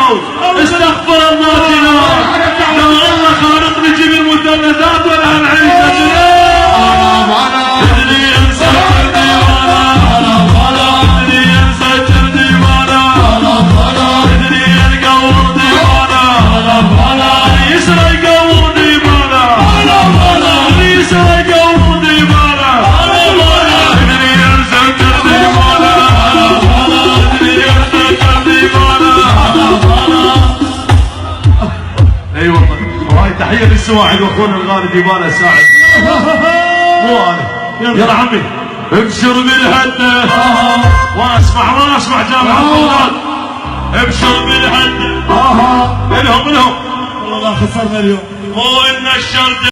الصوت. استغفر الله جنان، لو الله خالقنا نجيب المثلثات ولا هنعيش تدري انسجر ديوانا، تدري انسجر ديوانا، تدري القور ديوانا، يسرى يقور ديوانا، يسرى يقور ديوانا، تدري انسجر ديوانا، تدري انسجر ديوانا. اي والله، وهاي تحيه للسواعد واخونا الغالي ديوانا ساعد. مو انا يلا عمي ابشر بالهدة، واسمع جامعة الطلاب ابشر بالهدة. الهم والله خسرنا اليوم. مو ان الشر